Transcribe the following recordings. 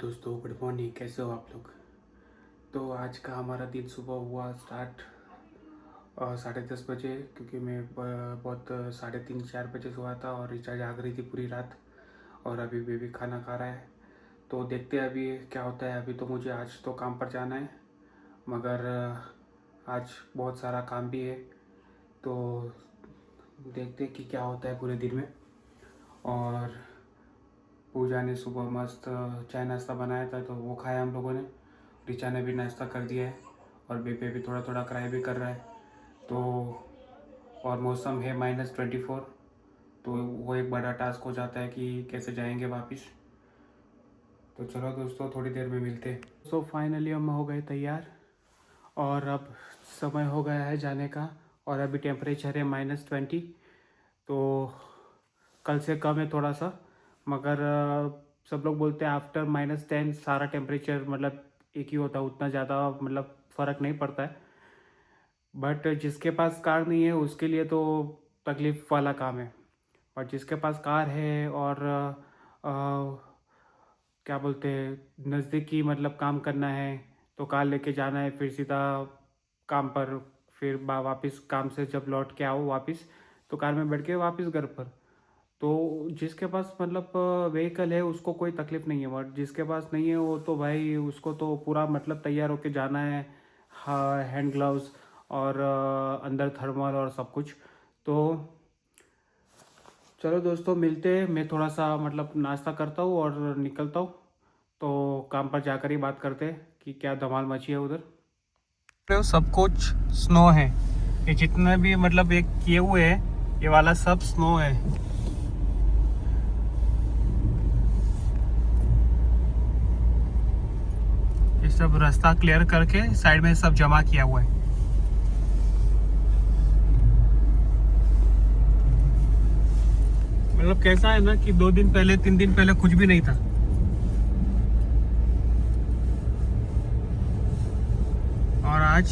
दोस्तों good morning, कैसे हो आप लोग। तो आज का हमारा दिन सुबह हुआ स्टार्ट 10:30 बजे, क्योंकि मैं बहुत 3:30-4 बजे सोया था और ऋचा जाग रही थी पूरी रात। और अभी बेबी खाना खा रहा है। तो देखते हैं अभी क्या होता है। अभी तो मुझे आज तो काम पर जाना है, मगर आज बहुत सारा काम भी है। तो देखते हैं कि क्या होता है पूरे दिन में। और पूजा ने सुबह मस्त चाय नाश्ता बनाया था, तो वो खाया हम लोगों ने। ऋचा ने भी नाश्ता कर दिया है और बेबी भी थोड़ा थोड़ा क्राई भी कर रहा है। तो और मौसम है -24। तो वो एक बड़ा टास्क हो जाता है कि कैसे जाएंगे वापस। तो चलो दोस्तों, थोड़ी देर में मिलते हैं। सो फाइनली हम हो गए तैयार और अब समय हो गया है जाने का। और अभी टेम्परेचर है -20। तो कल से कम है थोड़ा सा, मगर सब लोग बोलते हैं आफ्टर -10 सारा टेम्परेचर मतलब एक ही होता है, उतना ज़्यादा मतलब फ़र्क नहीं पड़ता है। बट जिसके पास कार नहीं है उसके लिए तो तकलीफ़ वाला काम है। बट जिसके पास कार है और क्या बोलते हैं नज़दीकी मतलब काम करना है, तो कार लेके जाना है, फिर सीधा काम पर, फिर वापस काम से जब लौट के आओ वापस, तो कार में बैठ के वापस घर पर। तो जिसके पास मतलब व्हीकल है उसको कोई तकलीफ़ नहीं है, बट जिसके पास नहीं है वो तो भाई उसको तो पूरा मतलब तैयार होके जाना है। हाँ, हैंड ग्लव्स और अंदर थर्मल और सब कुछ। तो चलो दोस्तों, मिलते हैं। मैं थोड़ा सा मतलब नाश्ता करता हूँ और निकलता हूँ। तो काम पर जाकर ही बात करते हैं कि क्या धमाल मची है उधर। सब कुछ स्नो है, ये जितने भी मतलब ये किए हुए हैं ये वाला सब स्नो है। ये सब रास्ता क्लियर करके साइड में सब जमा किया हुआ है। मतलब कैसा है ना कि 2 दिन पहले 3 दिन पहले कुछ भी नहीं था, और आज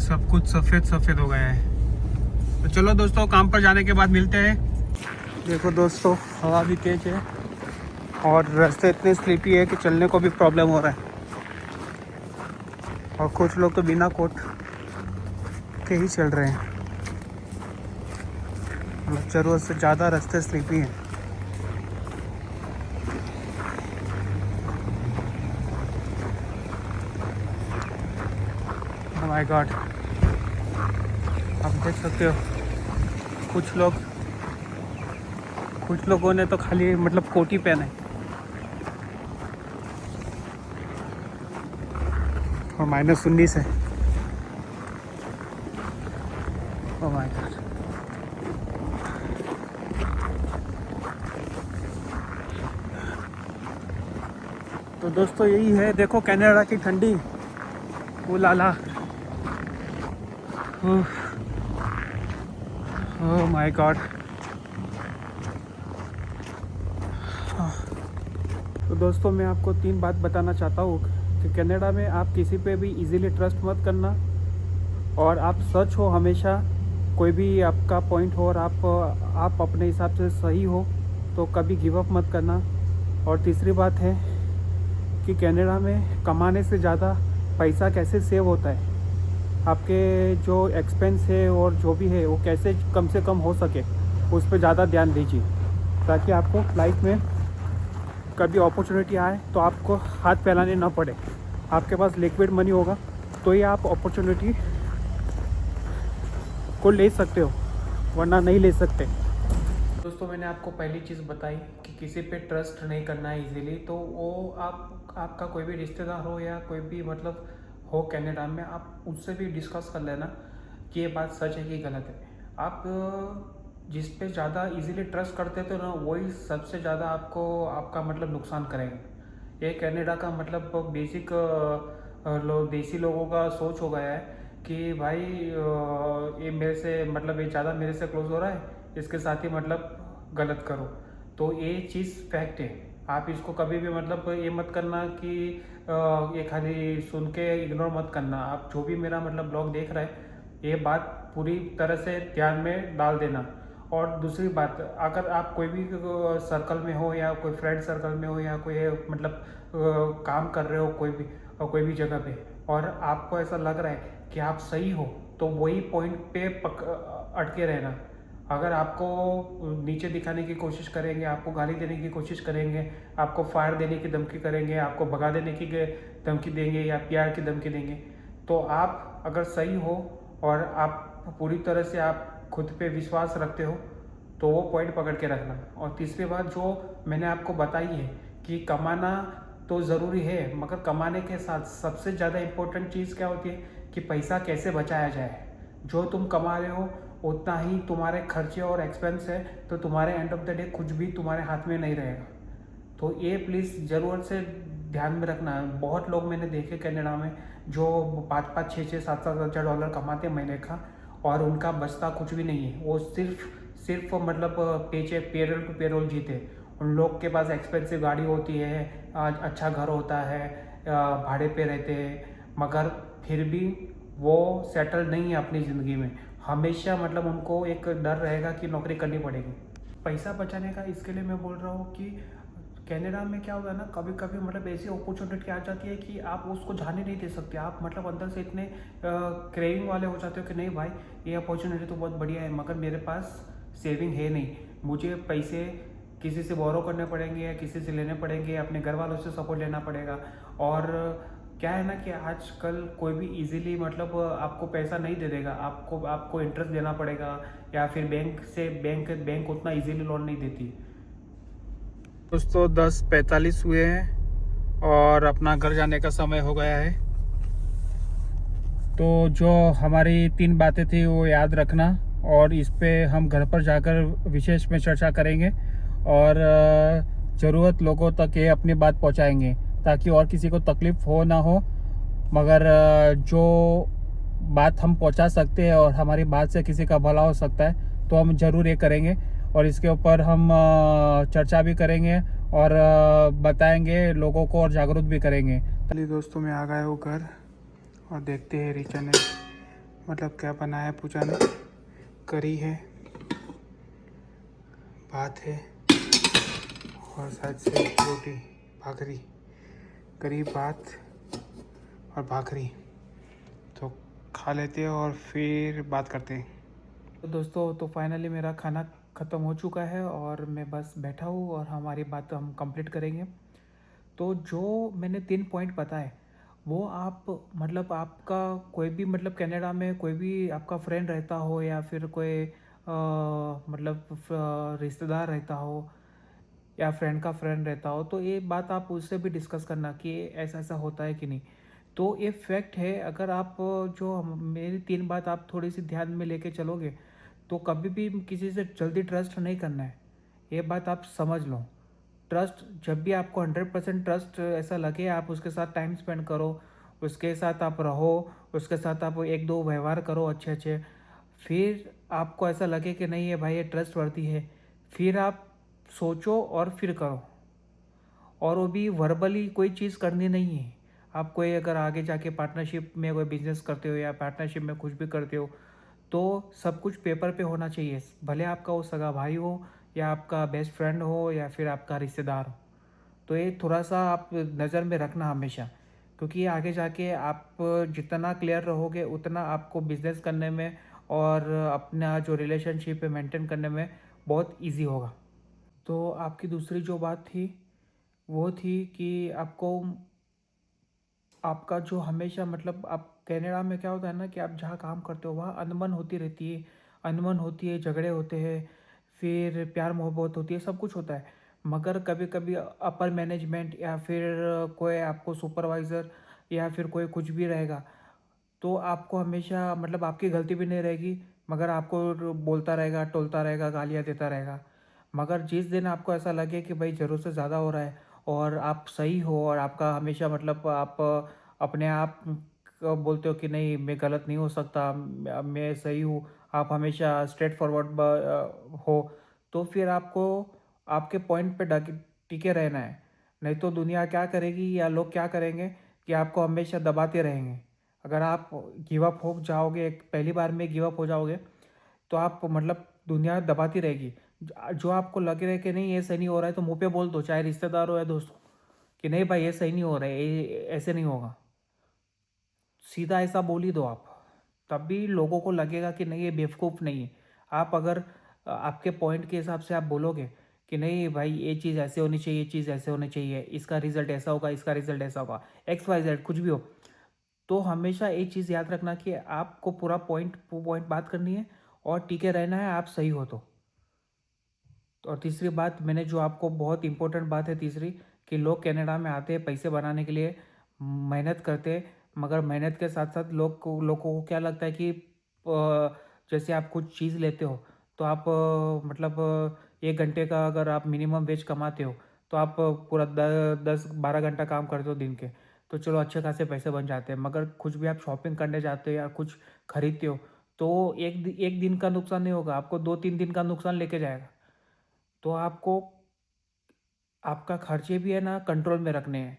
सब कुछ सफ़ेद सफ़ेद हो गया है। तो चलो दोस्तों, काम पर जाने के बाद मिलते हैं। देखो दोस्तों, हवा भी तेज है और रास्ते इतने स्लीपी है कि चलने को भी प्रॉब्लम हो रहा है। और कुछ लोग तो बिना कोट के ही चल रहे हैं। मतलब ज़रूरत से ज़्यादा रास्ते स्लीपी हैं। ओह माय गॉड, आप देख सकते हो कुछ लोगों ने तो खाली मतलब कोट ही पहना है। और -19 है। Oh my God. तो दोस्तों यही है, देखो कनाडा की ठंडी। ओ लाला, ओह माय गॉड। तो दोस्तों, मैं आपको 3 बात बताना चाहता हूँ कि कनाडा में आप किसी पे भी इजीली ट्रस्ट मत करना, और आप सच हो हमेशा। कोई भी आपका पॉइंट हो और आप अपने हिसाब से सही हो तो कभी गिव अप मत करना। और तीसरी बात है कि कनाडा में कमाने से ज़्यादा पैसा कैसे सेव होता है, आपके जो एक्सपेंस है और जो भी है वो कैसे कम से कम हो सके, उस पर ज़्यादा ध्यान दीजिए, ताकि आपको लाइफ में कभी अपॉर्चुनिटी आए तो आपको हाथ फैलाने ना पड़े। आपके पास लिक्विड मनी होगा तो ही आप अपॉर्चुनिटी को ले सकते हो, वरना नहीं ले सकते। दोस्तों, मैंने आपको पहली चीज़ बताई कि किसी पे ट्रस्ट नहीं करना है इजीली। तो वो आपका कोई भी रिश्तेदार हो या कोई भी मतलब हो कनाडा में, आप उससे भी डिस्कस कर लेना कि ये बात सच है कि गलत है। आप जिस पे ज़्यादा इजीली ट्रस्ट करते थे ना, वही सबसे ज़्यादा आपको आपका मतलब नुकसान करेंगे। ये कनाडा का मतलब बेसिक देसी लोगों का सोच हो गया है कि भाई ये मेरे से मतलब ये ज़्यादा मेरे से क्लोज हो रहा है, इसके साथ ही मतलब गलत करो। तो ये चीज़ फैक्ट है। आप इसको कभी भी मतलब ये मत करना कि ये खाली सुन के इग्नोर मत करना। आप जो भी मेरा मतलब ब्लॉग देख रहे हैं, ये बात पूरी तरह से ध्यान में डाल देना। और दूसरी बात, अगर आप कोई भी सर्कल में हो या कोई फ्रेंड सर्कल में हो या कोई मतलब काम कर रहे हो कोई भी जगह पे, और आपको ऐसा लग रहा है कि आप सही हो, तो वही पॉइंट पे अटके रहना। अगर आपको नीचे दिखाने की कोशिश करेंगे, आपको गाली देने की कोशिश करेंगे, आपको फायर देने की धमकी करेंगे, आपको भगा देने की धमकी देंगे या प्यार की धमकी देंगे, तो आप अगर सही हो और आप पूरी तरह से आप खुद पे विश्वास रखते हो, तो वो पॉइंट पकड़ के रखना। और तीसरी बात जो मैंने आपको बताई है कि कमाना तो ज़रूरी है, मगर कमाने के साथ सबसे ज़्यादा इम्पोर्टेंट चीज़ क्या होती है कि पैसा कैसे बचाया जाए। जो तुम कमा रहे हो उतना ही तुम्हारे खर्चे और एक्सपेंस है, तो तुम्हारे एंड ऑफ द डे कुछ भी तुम्हारे हाथ में नहीं रहेगा। तो ये प्लीज़ ज़रूर से ध्यान में रखना। बहुत लोग मैंने देखे कनाडा में जो 5-5, 6-6, 7-7 हज़ार डॉलर कमाते हैं महीने का, और उनका बचता कुछ भी नहीं है। वो सिर्फ मतलब पेरोल टू पेरोल जीते। उन लोग के पास एक्सपेंसिव गाड़ी होती है, अच्छा घर होता है, भाड़े पे रहते हैं, मगर फिर भी वो सेटल नहीं है अपनी ज़िंदगी में। हमेशा मतलब उनको एक डर रहेगा कि नौकरी करनी पड़ेगी। पैसा बचाने का इसके लिए मैं बोल रहा हूँ कि कनाडा में क्या होता है ना, कभी कभी मतलब ऐसी अपॉर्चुनिटी आ जाती है कि आप उसको जाने नहीं दे सकते। आप मतलब अंदर से इतने क्रेविंग वाले हो जाते हो कि नहीं भाई, ये अपॉर्चुनिटी तो बहुत बढ़िया है, मगर मेरे पास सेविंग है नहीं, मुझे पैसे किसी से बोरो करने पड़ेंगे या किसी से लेने पड़ेंगे, अपने घर वालों से सपोर्ट लेना पड़ेगा। और क्या है ना कि आजकल कोई भी इजीली मतलब आपको पैसा नहीं दे देगा, आपको इंटरेस्ट देना पड़ेगा, या फिर बैंक उतना इजीली लोन नहीं देती। दोस्तों 10:45 हुए हैं और अपना घर जाने का समय हो गया है। तो जो हमारी 3 बातें थी वो याद रखना, और इस पे हम घर पर जाकर विशेष में चर्चा करेंगे, और ज़रूरत लोगों तक ये अपनी बात पहुंचाएंगे ताकि और किसी को तकलीफ़ हो ना हो। मगर जो बात हम पहुंचा सकते हैं और हमारी बात से किसी का भला हो सकता है, तो हम ज़रूर ये करेंगे, और इसके ऊपर हम चर्चा भी करेंगे और बताएंगे लोगों को और जागरूक भी करेंगे। चलिए दोस्तों, मैं आ गया हूँ घर, और देखते हैं रिचा ने मतलब क्या बनाया है। पूजा ने करी है, भात है, और साथ से रोटी भाखरी, करी भात और भाखरी। तो खा लेते हैं और फिर बात करते हैं। तो दोस्तों, तो फाइनली मेरा खाना ख़त्म हो चुका है और मैं बस बैठा हूँ, और हमारी बात हम कंप्लीट करेंगे। तो जो मैंने 3 पॉइंट बताए, वो आप मतलब आपका कोई भी मतलब कनाडा में कोई भी आपका फ्रेंड रहता हो या फिर कोई मतलब रिश्तेदार रहता हो या फ्रेंड का फ्रेंड रहता हो, तो ये बात आप उससे भी डिस्कस करना कि ऐसा ऐसा होता है कि नहीं। तो ये फैक्ट है, अगर आप जो मेरी 3 बात आप थोड़ी सी ध्यान में लेके चलोगे, तो कभी भी किसी से जल्दी ट्रस्ट नहीं करना है। ये बात आप समझ लो। ट्रस्ट जब भी आपको 100% ट्रस्ट ऐसा लगे, आप उसके साथ टाइम स्पेंड करो, उसके साथ आप रहो, उसके साथ आप 1-2 व्यवहार करो अच्छे अच्छे, फिर आपको ऐसा लगे कि नहीं है भाई ये ट्रस्ट वर्दी है, फिर आप सोचो और फिर करो। और वो भी वर्बली कोई चीज़ करनी नहीं है। आप कोई अगर आगे जाके पार्टनरशिप में कोई बिजनेस करते हो या पार्टनरशिप में कुछ भी करते हो, तो सब कुछ पेपर पे होना चाहिए। भले आपका वो सगा भाई हो या आपका बेस्ट फ्रेंड हो या फिर आपका रिश्तेदार हो। तो ये थोड़ा सा आप नज़र में रखना हमेशा, क्योंकि आगे जाके आप जितना क्लियर रहोगे उतना आपको बिजनेस करने में और अपना जो रिलेशनशिप है मेंटेन करने में बहुत इजी होगा। तो आपकी दूसरी जो बात थी वो थी कि आपको आपका जो हमेशा मतलब आप कनाडा में क्या होता है ना कि आप जहाँ काम करते हो वहाँ अनबन होती रहती है, अनबन होती है, झगड़े होते हैं, फिर प्यार मोहब्बत होती है, सब कुछ होता है। मगर कभी कभी अपर मैनेजमेंट या फिर कोई आपको सुपरवाइज़र या फिर कोई कुछ भी रहेगा, तो आपको हमेशा मतलब आपकी गलती भी नहीं रहेगी, मगर आपको बोलता रहेगा, टोलता रहेगा, गालियाँ देता रहेगा। मगर जिस दिन आपको ऐसा लगे कि भाई ज़रूरत से ज़्यादा हो रहा है और आप सही हो, और आपका हमेशा मतलब आप अपने आप बोलते हो कि नहीं मैं गलत नहीं हो सकता, मैं सही हूँ, आप हमेशा स्ट्रेट फॉरवर्ड हो, तो फिर आपको आपके पॉइंट पे टिके रहना है। नहीं तो दुनिया क्या करेगी या लोग क्या करेंगे कि आपको हमेशा दबाते रहेंगे। अगर आप गिव अप हो जाओगे, पहली बार में गिव अप हो जाओगे, तो आप मतलब दुनिया दबाती रहेगी। जो आपको लग रहा है कि नहीं ये सही नहीं हो रहा है तो मुँह पे बोल दो, चाहे रिश्तेदार हो या दोस्त हो, कि नहीं भाई ये सही नहीं हो रहा है, ये ऐसे नहीं होगा। सीधा ऐसा बोल ही दो आप, तब भी लोगों को लगेगा कि नहीं ये बेवकूफ़ नहीं है। आप अगर आपके पॉइंट के हिसाब से आप बोलोगे कि नहीं भाई ये चीज़ ऐसे होनी चाहिए, ये चीज़ ऐसे होनी चाहिए, इसका रिजल्ट ऐसा होगा, इसका रिजल्ट ऐसा होगा, एक्स वाई जेड कुछ भी हो, तो हमेशा एक चीज़ याद रखना कि आपको पूरा पॉइंट पॉइंट बात करनी है और टिके रहना है, आप सही हो तो। और तीसरी बात मैंने जो आपको बहुत इंपॉर्टेंट बात है तीसरी, कि लोग कनाडा में आते हैं पैसे बनाने के लिए, मेहनत करते हैं, मगर मेहनत के साथ साथ लोगों को क्या लगता है कि जैसे आप कुछ चीज़ लेते हो तो आप मतलब 1 घंटे का अगर आप मिनिमम वेज कमाते हो तो आप पूरा 10-12 घंटा काम करते हो दिन के, तो चलो अच्छे खासे पैसे बन जाते हैं। मगर कुछ भी आप शॉपिंग करने जाते हो या कुछ खरीदते हो तो एक दिन का नुकसान नहीं होगा, आपको 2-3 दिन का नुकसान लेके जाएगा। तो आपको आपका खर्चे भी है ना कंट्रोल में रखने हैं,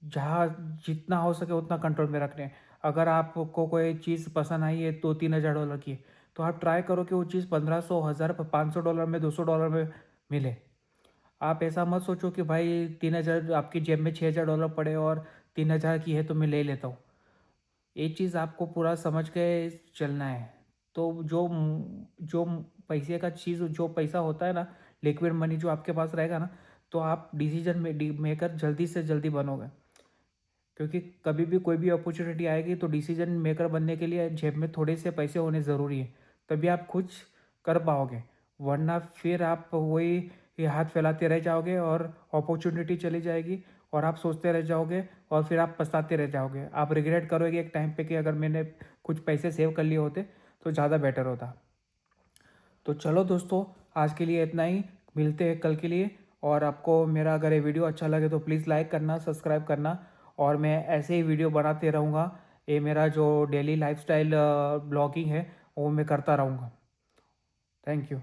जहाँ जितना हो सके उतना कंट्रोल में रखने हैं। अगर आपको कोई चीज़ पसंद आई है 2-3 हज़ार डॉलर की, तो आप ट्राई करो कि वो चीज़ 1500 हज़ार 500 डॉलर में, 200 डॉलर में मिले। आप ऐसा मत सोचो कि भाई 3 हज़ार आपकी जेब में 6 हज़ार डॉलर पड़े और 3 हज़ार की है तो मैं ले लेता हूँ। ये चीज़ आपको पूरा समझ के चलना है। तो जो पैसे का चीज़, जो पैसा होता है ना, लिक्विड मनी जो आपके पास रहेगा ना, तो आप डिसीजन मेकर जल्दी से जल्दी बनोगे। क्योंकि कभी भी कोई भी अपॉर्चुनिटी आएगी तो डिसीजन मेकर बनने के लिए जेब में थोड़े से पैसे होने ज़रूरी है, तभी आप कुछ कर पाओगे। वरना फिर आप वही ये हाथ फैलाते रह जाओगे और अपॉर्चुनिटी चली जाएगी और आप सोचते रह जाओगे और फिर आप पछताते रह जाओगे। आप रिग्रेट करोगे एक टाइम पे कि अगर मैंने कुछ पैसे सेव कर लिए होते तो ज़्यादा बेटर होता। तो चलो दोस्तों, आज के लिए इतना ही, मिलते हैं कल के लिए। और आपको मेरा अगर ये वीडियो अच्छा लगे तो प्लीज़ लाइक करना, सब्सक्राइब करना, और मैं ऐसे ही वीडियो बनाते रहूँगा। ये मेरा जो डेली लाइफस्टाइल ब्लॉगिंग है वो मैं करता रहूँगा। Thank you.